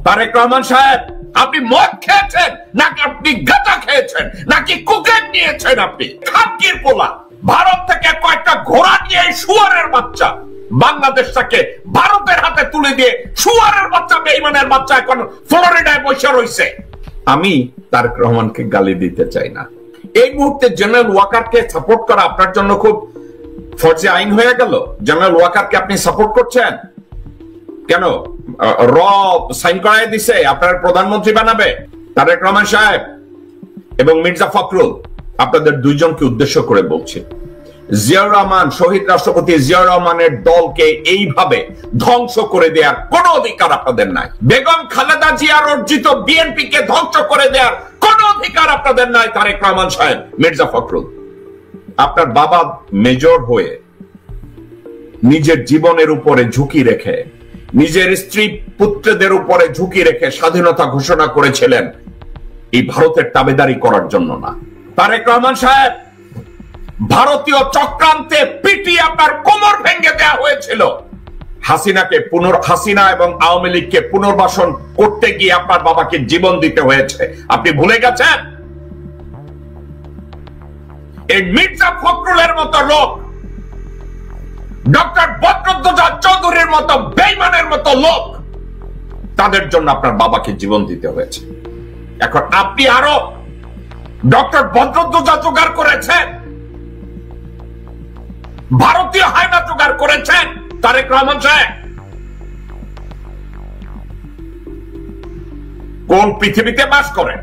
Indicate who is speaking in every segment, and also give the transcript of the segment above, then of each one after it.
Speaker 1: তারেক রহমান সাহেব, আপনি মদ খেয়েছেন নাকি আপনি গাঁজা খেয়েছেন নাকি কোকেন নিয়েছেন? আপনি খানকির পোলা, ভারত থেকে কয়েকটা ঘোড়া নিয়ে শুয়ারের বাচ্চা বাংলাদেশটাকে ভারতের হাতে তুলে দিয়ে শুয়ারের বাচ্চা, বেঈমানের বাচ্চা এখন ফ্লোরিডায় বসে রয়েছে। আমি তারেক রহমানকে গালি দিতে চাই না। এই মুহূর্তে জেনারেল ওয়াকারকে সাপোর্ট করা আপনার জন্য খুব ফরজে আইন হয়ে গেল। জেনারেল ওয়াকারকে আপনি সাপোর্ট করছেন কেন? র সাইন করায় দিছে আপনার প্রধানমন্ত্রী বানাবে। তারেক রহমান সাহেব এবং মির্জা ফখরুল, আপনাদের দুইজনকে উদ্দেশ্য করে বলছি, জিয়াউর রহমান, শহীদ রাষ্ট্রপতি জিয়াউর রহমানের দলকে এইভাবে ধ্বংস করে দেওয়ার কোন অধিকার আপনাদের নাই। বেগম খালেদা জিয়ার অর্জিত বিএনপি কে ধ্বংস করে দেওয়ার কোন অধিকার আপনাদের নাই। তারেক রহমান সাহেব, মির্জা ফখরুল, আপনার বাবা মেজর হয়ে নিজের জীবনের উপরে ঝুঁকি রেখে, নিজের স্ত্রী পুত্রদের উপরে ঝুঁকি রেখে স্বাধীনতা ঘোষণা করেছিলেন এই ভারতের তাবেদারি করার জন্য না। তারেক রহমান সাহেব, ভারতীয় চক্রান্তে পিটিয়ে আপনার কোমর ভেঙে দেওয়া হয়েছিল। হাসিনা এবং আওয়ামী লীগকে পুনর্বাসন করতে গিয়ে আপনার বাবাকে জীবন দিতে হয়েছে। আপনি ভুলে গেছেন? এই মির্জা ফখরুলের মতো লোক, ডক্টর বদরুদ্দোজা চৌধুরীর মতো বেঈমানের মতো লোক, তাদের জন্য আপনার বাবাকে জীবন দিতে হয়েছে। এখন আপনি আরো ডক্টর বদরুদ্দোজা জোগাড় করেছেন, ভারতীয় হায়না জোগাড় করেছেন। তারেক রহমান সাহেব, কোন পৃথিবীতে বাস করেন?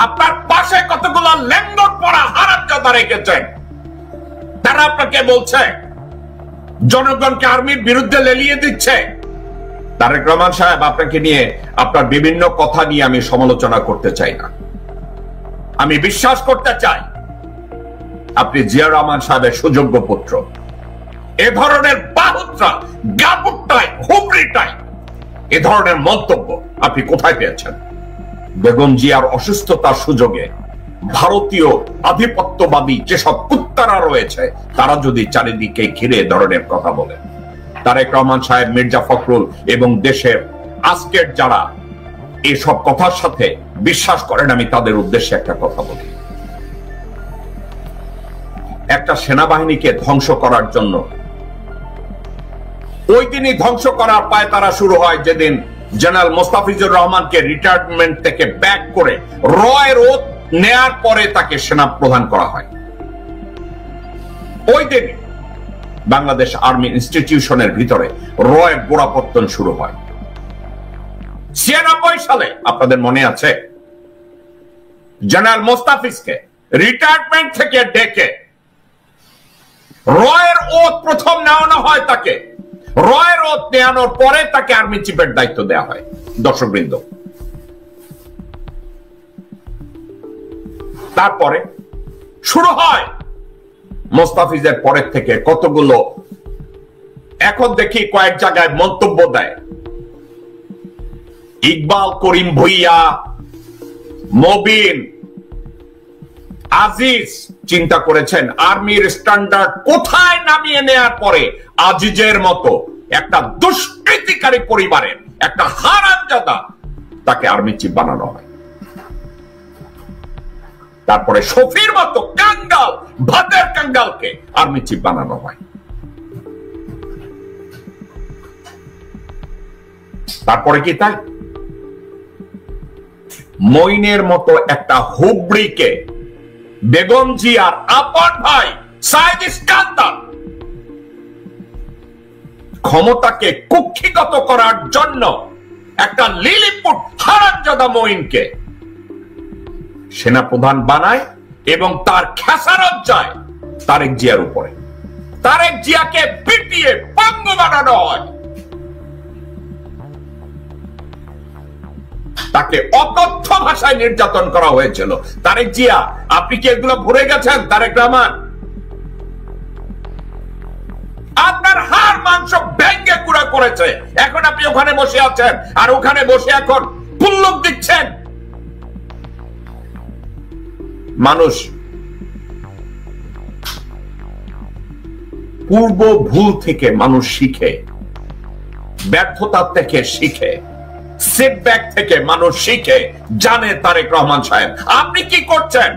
Speaker 1: আপনার পাশে কতগুলো লেঙ্গর পড়া হারামজাদা রেখেছেন, তারা আপনাকে বলছে জনগণকে আর্মির বিরুদ্ধে লেলিয়ে দিচ্ছে। তারেক রহমান সাহেব, আপনাকে নিয়ে আপনার বিভিন্ন কথা নিয়ে আমি সমালোচনা করতে চাই না। আমি বিশ্বাস করতে চাই আপনি জিয়া রহমান সাহেবের সুযোগ্য পুত্র। এ ধরনের বাহুত্রা, গাবুটাই, হুবড়িটাই, এ ধরনের মন্তব্য আপনি কোথায় পেয়েছেন? বেগম জিয়ার অসুস্থতার সুযোগে ভারতীয় আধিপত্যবাদী যেসব কুত্তারা রয়েছে, তারা যদি চারিদিকে ঘিরে ধরনের কথা বলে, তারেক রহমান সাহেব, মির্জা ফখরুল এবং দেশের আজকের যারা এসব কথার সাথে বিশ্বাস করেন, আমি তাদের উদ্দেশ্যে একটা কথা বলি। একটা সেনাবাহিনীকে ধ্বংস করার জন্য ওই দিনই ধ্বংস করার পায় তারা শুরু হয় যেদিন জেনারেল মোস্তাফিজুর রহমানকে রিটায়ারমেন্ট থেকে ব্যাক করে রয়ের ওত নেয়ার পরে তাকে সেনা প্রধান করা হয়। ওই দিন বাংলাদেশ আর্মি ইনস্টিটিউশনের ভিতরে রয়ের গোড়াপত্তন শুরু হয়। 96 সালে আপনাদের মনে আছে, জেনারেল মোস্তাফিজকে রিটায়ারমেন্ট থেকে ডেকে রয়ের ওত প্রথম নেওয়ানো হয়। তাকে রয়ের ওত নেওয়ানোর পরে তাকে আর্মি চিফের দায়িত্ব দেওয়া হয়। দর্শকবৃন্দ, তারপরে শুরু হয় মোস্তাফিজের পরের থেকে কতগুলো, এখন দেখি কয়েক জায়গায় মন্তব্য দেয়। ইকবাল করিম ভুইয়া, মবিন, আজিজ চিন্তা করেছেন আর্মির স্ট্যান্ডার্ড কোথায় নামিয়ে নেয়ার পরে আজিজের মতো একটা দুষ্কৃতিকারী পরিবারের একটা হারামজাদা তাকে আর্মি চিফ বানানো হয়। তারপরে শফির মতো কাঙ্গাল, ভাতের কাঙ্গালকে আর্মি চিফ বানানো হয়। তারপরে কি তাই? মইনের মতো একটা হুবড়িকে বেগম জিয়ার আপন ভাই সাইদ ইস্কান্দার ক্ষমতাকে কুক্ষিগত করার জন্য একটা লিলিপুট হারামজাদা মইনকে সেনাপ্রধান বানায় এবং তার খেসারত যায় তারেক জিয়ার উপরে। তারেক জিয়াকে পিটিয়ে পঙ্গু বানানো হয়। তাকে অকথ্য ভাষায় নির্যাতন করা হয়েছিল। তারেক জিয়া, আপনি কি এগুলো ভুলে গেছেন? তারেক রহমান, আপনার হাড় মাংস ভেঙে গুঁড়া করেছে। এখন আপনি ওখানে বসে আছেন আর ওখানে বসে এখন পুল্লুক দিচ্ছেন। মানুষ পূর্ব ভুল থেকে মানুষ শিখে, ব্যর্থতার থেকে শিখে, সেটব্যাক থেকে মানুষ শিখে জানে। তারেক রহমান সাহেব, আপনি কি করছেন?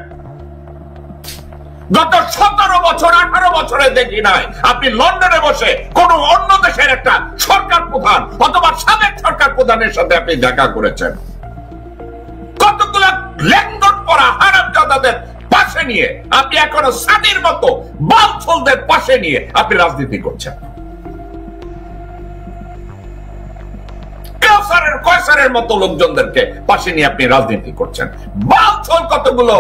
Speaker 1: গত 17 বছর 18 বছরে দেখি নাই আপনি লন্ডনে বসে কোন অন্য দেশের একটা সরকার প্রধান অথবা সাবেক সরকার প্রধানের সাথে আপনি দেখা করেছেন। কতগুলো ল্যাঙ্গট পরা হারামজাদাদের পাশে নিয়ে আপনি এখনো সাদির মতো বালছলদের পাশে নিয়ে আপনি রাজনীতি করছেন। কয়সারের মতো লোকজনদেরকে পাশে নিয়ে আপনি রাজনীতি করছেন। বালছল কতগুলো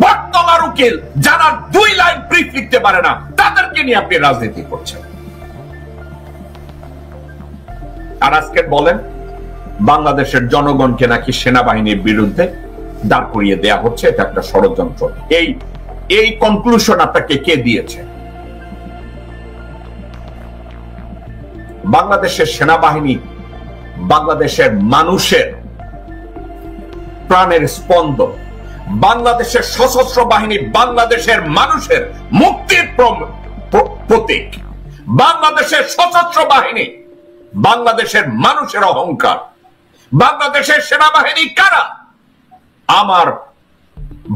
Speaker 1: বটতলার উকিল যারা 2 লাইন ব্রিফ লিখতে পারে না, তাদেরকে নিয়ে আপনি রাজনীতি করছেন। আর আজকে বলেন বাংলাদেশের জনগণকে নাকি সেনাবাহিনীর বিরুদ্ধে দাঁড় করিয়ে দেয়া হচ্ছে, এটা একটা ষড়যন্ত্র। এই কনক্লুশন আপনাকে কে দিয়েছে? বাংলাদেশের সেনাবাহিনী বাংলাদেশের মানুষের প্রাণের স্পন্দন। বাংলাদেশের সশস্ত্র বাহিনী বাংলাদেশের মানুষের মুক্তির প্রতীক। বাংলাদেশের সশস্ত্র বাহিনী বাংলাদেশের মানুষের অহংকার। বাংলাদেশের সেনাবাহিনী কারা? আমার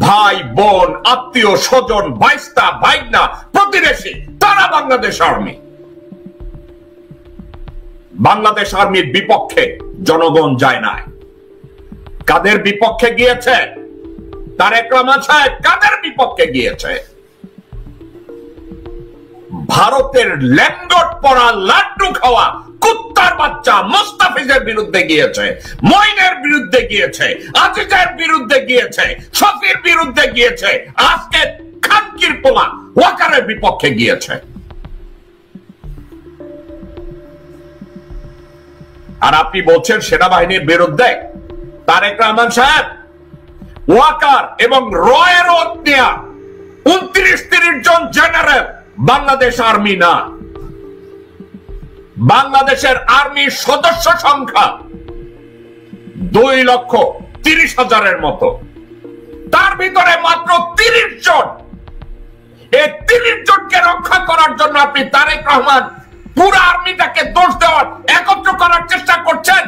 Speaker 1: ভাই বোন, আত্মীয় স্বজন, ভাইস্তা ভাইনা, প্রতিবেশী, তারা বাংলাদেশ আর্মি। বাংলাদেশ আর্মির বিপক্ষে জনগণ যায় নাই। কাদের বিপক্ষে গিয়েছে? তারেক রহমান সাহেব কাদের বিপক্ষে গিয়েছে? ভারতের ল্যাঙ্গট পরা লাড্ডু খাওয়া কুত্তার বাচ্চা মোস্তাফিজের বিরুদ্ধে গিয়েছে, মঈনের বিরুদ্ধে গিয়েছে, আজিজের বিরুদ্ধে গিয়েছে, শফির বিরুদ্ধে গিয়েছে, আজকে খানকির পোলা ওয়াকারের বিপক্ষে গিয়েছে। আর আপনি বলছেন সেনাবাহিনীর বিরুদ্ধে? তারেক রহমান সাহেব, ওয়াকার এবং রয়ের 29-30 জন জেনারেল বাংলাদেশ আর্মি না। বাংলাদেশের আর্মির সদস্য সংখ্যা 2,30,000-এর মতো। তার ভিতরে মাত্র 30 জন। এই 30 জনকে রক্ষা করার জন্য আপনি তারেক রহমান পুরো আর্মিটাকে দোষ দেওয়ার, একত্র করার চেষ্টা করছেন।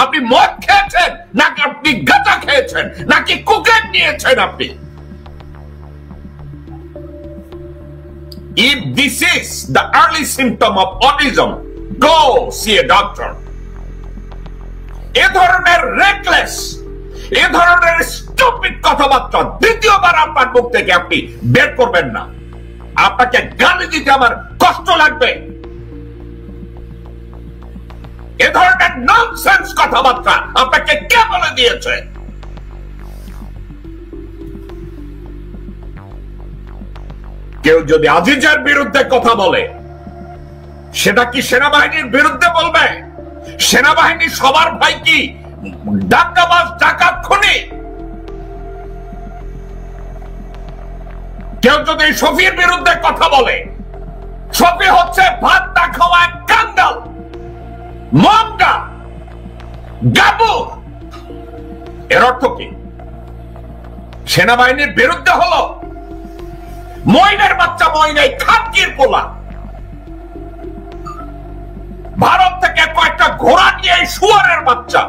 Speaker 1: আপনি মদ খেয়েছেন নাকি আপনি গাঁজা খেয়েছেন নাকি কোকেন নিয়েছেন? আপনি if this is the early symptom of autism, go see a doctor. এ ধরনের রেকলেস, এ ধরনের স্টুপিড কথাবার্তা দ্বিতীয়বার আপনার মুখ থেকে আপনি বের করবেন না। আপনাকে গালি দিতে আমার কষ্ট লাগবে। এ ধরনের ননসেন্স কথাবার্তা আপনাকে কে বলে দিয়েছে? কেউ যদি আজিজের বিরুদ্ধে কথা বলে, সেটা কি সেনাবাহিনীর বিরুদ্ধে বলবে? সেনাবাহিনী সবার ভাই কি ডাকাবাজ, ডাকাত, খুনি? কেউ যদি শফির বিরুদ্ধে কথা বলে, শফি হচ্ছে ভাত না খাওয়া কাঙ্গাল, মঙ্গা, গাবু। এর অর্থ কি? সেনাবাহিনীর বিরুদ্ধে হলো মঈনের বাচ্চা, মঈন খানকির পোলা ভারত থেকে কয়েকটা ঘোড়া নিয়ে শুয়ারের বাচ্চা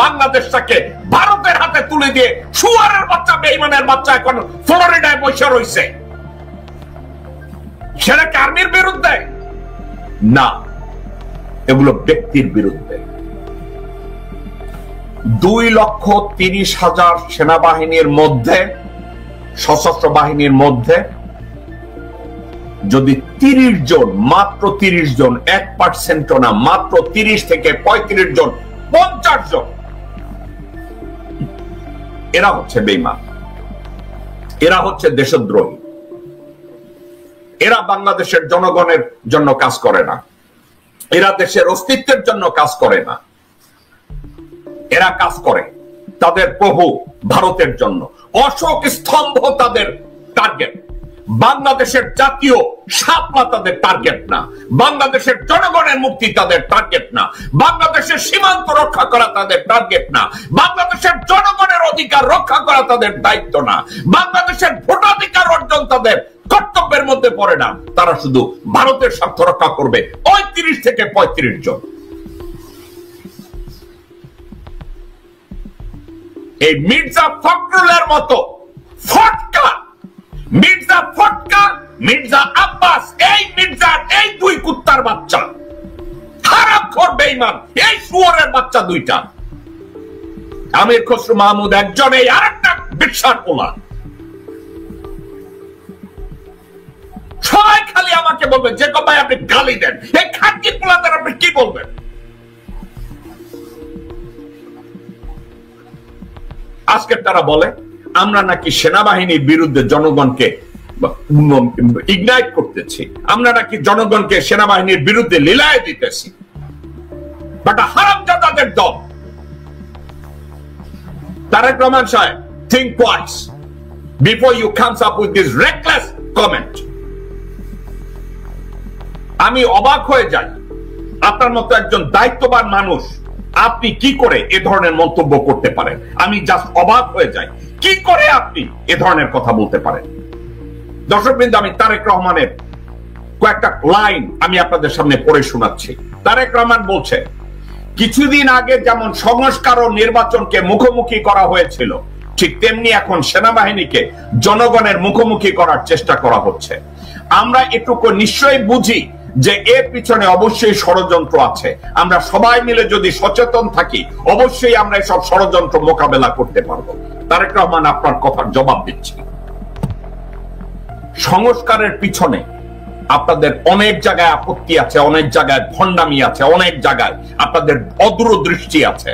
Speaker 1: বাংলাদেশটাকে ভারতের হাতে তুলে দিয়ে শুয়ারের বাচ্চা, বেঈমানের বাচ্চা এখন ফ্লোরিডায় বসে রয়েছে। সেটা আর্মির বিরুদ্ধে না, এগুলো ব্যক্তির বিরুদ্ধে। 2,30,000 সেনাবাহিনীর মধ্যে, সশস্ত্র বাহিনীর মধ্যে যদি 30 জন, মাত্র 30 জন, 1% না, মাত্র 30 থেকে 35 জন, 50 জন, এরা হচ্ছে বেঈমান, এরা হচ্ছে দেশদ্রোহী। এরা বাংলাদেশের জনগণের জন্য কাজ করে না, এরা দেশের অস্তিত্বের জন্য কাজ করে না, এরা কাজ করে তাদের প্রভু ভারতের জন্য। অশোক স্তম্ভ তাদের টার্গেট, বাংলাদেশের জাতীয় শাপলা তাদের টার্গেট না, বাংলাদেশের জনগণের মুক্তি তাদের টার্গেট না, বাংলাদেশের সীমান্ত রক্ষা করা তাদের টার্গেট না, বাংলাদেশের জনগণের অধিকার রক্ষা করা তাদের দায়িত্ব না, বাংলাদেশের ভোটাধিকার অর্জন তাদের কর্তব্যের মধ্যে পড়ে না। তারা শুধু ভারতের স্বার্থ রক্ষা করবে। ওই 30 থেকে 35 জন এই মির্জা ফখরুলের মতো ফটকা, মির্জা ফটকা, মির্জা আব্বাস, এই মির্জার এই দুই কুত্তার বাচ্চা, হারামখোর বেঈমান, এই শুয়োরের বাচ্চা দুইটা, আমির খসরু মাহমুদ একজন, এই আরেকটা বিশাল পোলা, সবাই খালি আমাকে বলবেন যে ভাই আপনি গালি দেন, এই খানকি পোলাদের আপনি কি বলবেন? আজকে তারা বলে আমরা নাকি সেনাবাহিনীর বিরুদ্ধে জনগণকে ইগনাইট করতেছি, আমরা নাকি জনগণকে সেনাবাহিনীর বিরুদ্ধে লীলায় দিতেছি। বাট হারামজাদাদের দল। তারেক রহমান সাহেব, think twice before you comes up with this reckless comment. আমি অবাক হয়ে যাই, আপনার মতো একজন দায়িত্ববান মানুষ আপনি কি করে এ ধরনের মন্তব্য করতে পারেন? আমি জাস্ট অবাক হয়ে যাই, কি করে আপনি এ ধরনের কথা বলতে পারেন? দর্শকবৃন্দ, আমি তারেক রহমানের কয়েকটা লাইন আমি আপনাদের সামনে পড়ে শোনাচ্ছি। তারেক রহমান বলছে, কিছুদিন আগে যেমন সংস্কার ও নির্বাচনকে মুখোমুখি করা হয়েছিল, ঠিক তেমনি এখন সেনাবাহিনীকে জনগণের মুখোমুখি করার চেষ্টা করা হচ্ছে। আমরা এটুকু নিশ্চয়ই বুঝি যে এর পিছনে অবশ্যই ষড়যন্ত্র আছে। আমরা সবাই মিলে যদি সচেতন থাকি, অবশ্যই আমরা এসব ষড়যন্ত্র মোকাবেলা করতে পারবো। তারেক রহমান, আপনার কথার জবাব দিচ্ছি। সংস্কারের পিছনে আপনাদের অনেক জায়গায় আপত্তি আছে, অনেক জায়গায় ভণ্ডামি আছে, অনেক জায়গায় আপনাদের অদূরদৃষ্টি আছে।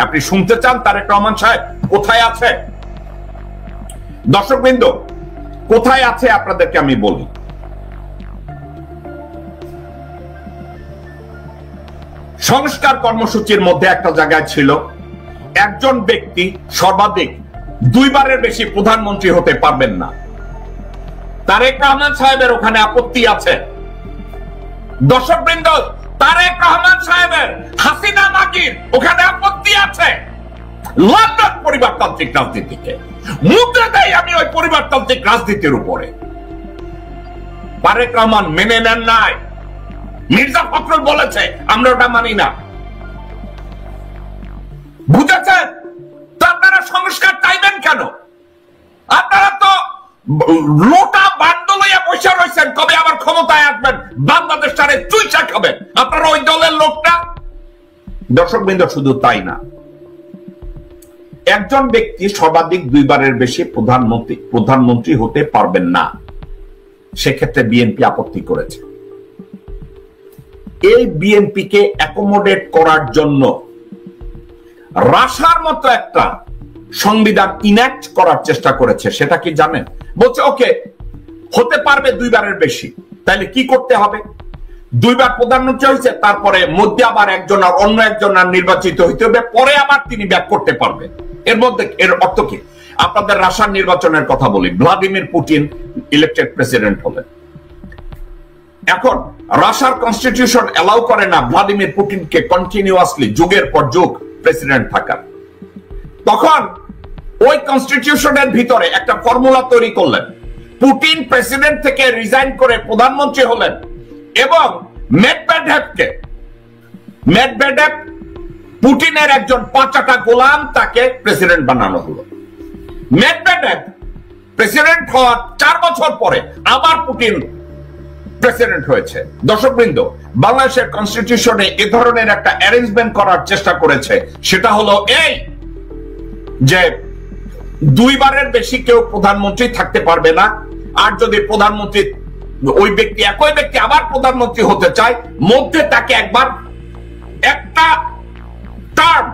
Speaker 1: আপনি শুনতে চান তারেক রহমান সাহেব কোথায় আছে? দর্শকবৃন্দ, কোথায় আছে আপনাদেরকে আমি বলি। সংস্কার কর্মসূচির মধ্যে একটা জায়গায় ছিল একজন ব্যক্তি সর্বাধিক 2 বারের বেশি প্রধানমন্ত্রী হতে পারবেন না। তারেক রহমান সাহেবের ওখানে আপত্তি আছে। দর্শকবৃন্দ, তারেক রহমান সাহেবের হাসিনা মাগির ওখানে আপত্তি আছে। লন্ডন পরিবারতান্ত্রিক রাজনীতিকে মুদ্রা দেয় আমি ওই পরিবারতান্ত্রিক রাজনীতির উপরে। তারেক রহমান মেনে নেন নাই। মির্জা ফখরুল বলেছে, আমরা ওটা মানি না। বুঝেছেন? তো আপনারা সংস্কার চাইবেন কেন? আপনারা তো লোটা বান্ডল হইয়া বসে রয়েছেন, কবে আবার ক্ষমতায় আসবেন, বাংলাদেশ ছাড়ে চুইচা খাবেন। আপনারা ওই দলের লোকটা। দর্শকবৃন্দ, শুধু তাই না, একজন ব্যক্তি সর্বাধিক 2 বারের বেশি প্রধানমন্ত্রী হতে পারবেন না। সেক্ষেত্রে বিএনপি আপত্তি করেছে। এই বিএনপি কে অ্যাকোমোডেট করার জন্য রাশার মতো একটা সংবিধান ইনঅ্যাক্ট করার চেষ্টা করেছে। সেটা কি জানেন? বলছে ওকে, হতে পারবে 2 বারের বেশি, তাহলে কি করতে হবে? 2 বার প্রধানমন্ত্রী হয়েছে, তারপরে মধ্যে আবার একজন আর অন্য একজন আর নির্বাচিত হইতে হবে, পরে আবার তিনি ব্যাক করতে পারবেন। এর মধ্যে এর অর্থ কি? আপনাদের রাশিয়ার নির্বাচনের কথা বলি। ভ্লাদিমির পুতিন ইলেক্টেড প্রেসিডেন্ট হলেন। এখন রাশিয়ার কনস্টিটিউশন অ্যালাউ করে না ভ্লাদিমির পুতিনকে কন্টিনিউয়াসলি যুগের পর যুগ প্রেসিডেন্ট থাকার। তখন ওই কনস্টিটিউশনের ভিতরে একটা ফর্মুলা তৈরি করলেন। পুতিন প্রেসিডেন্ট থেকে রিজাইন করে প্রধানমন্ত্রী হলেন এবং মেদভেদেভ পুতিনের একজন পাঁচাটা গোলাম, তাকে প্রেসিডেন্ট বানানো হলো। মেদভেদেভ প্রেসিডেন্ট হওয়ার 4 বছর পরে আবার পুতিন প্রেসিডেন্ট হয়েছে। দর্শকবৃন্দ, বাংলাদেশের কনস্টিটিউশনে এ ধরনের একটা অ্যারেঞ্জমেন্ট করার চেষ্টা করেছে। সেটা হলো এই যে 2 বারের বেশি কেউ প্রধানমন্ত্রী থাকতে পারবে না। আর যদি প্রধানমন্ত্রী ওই ব্যক্তি একই ব্যক্তি আবার প্রধানমন্ত্রী হতে চায়, মধ্যে তাকে একবার একটা টার্ম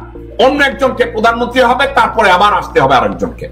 Speaker 1: অন্য একজনকে প্রধানমন্ত্রী হবে, তারপরে আবার আসতে হবে আরেকজনকে।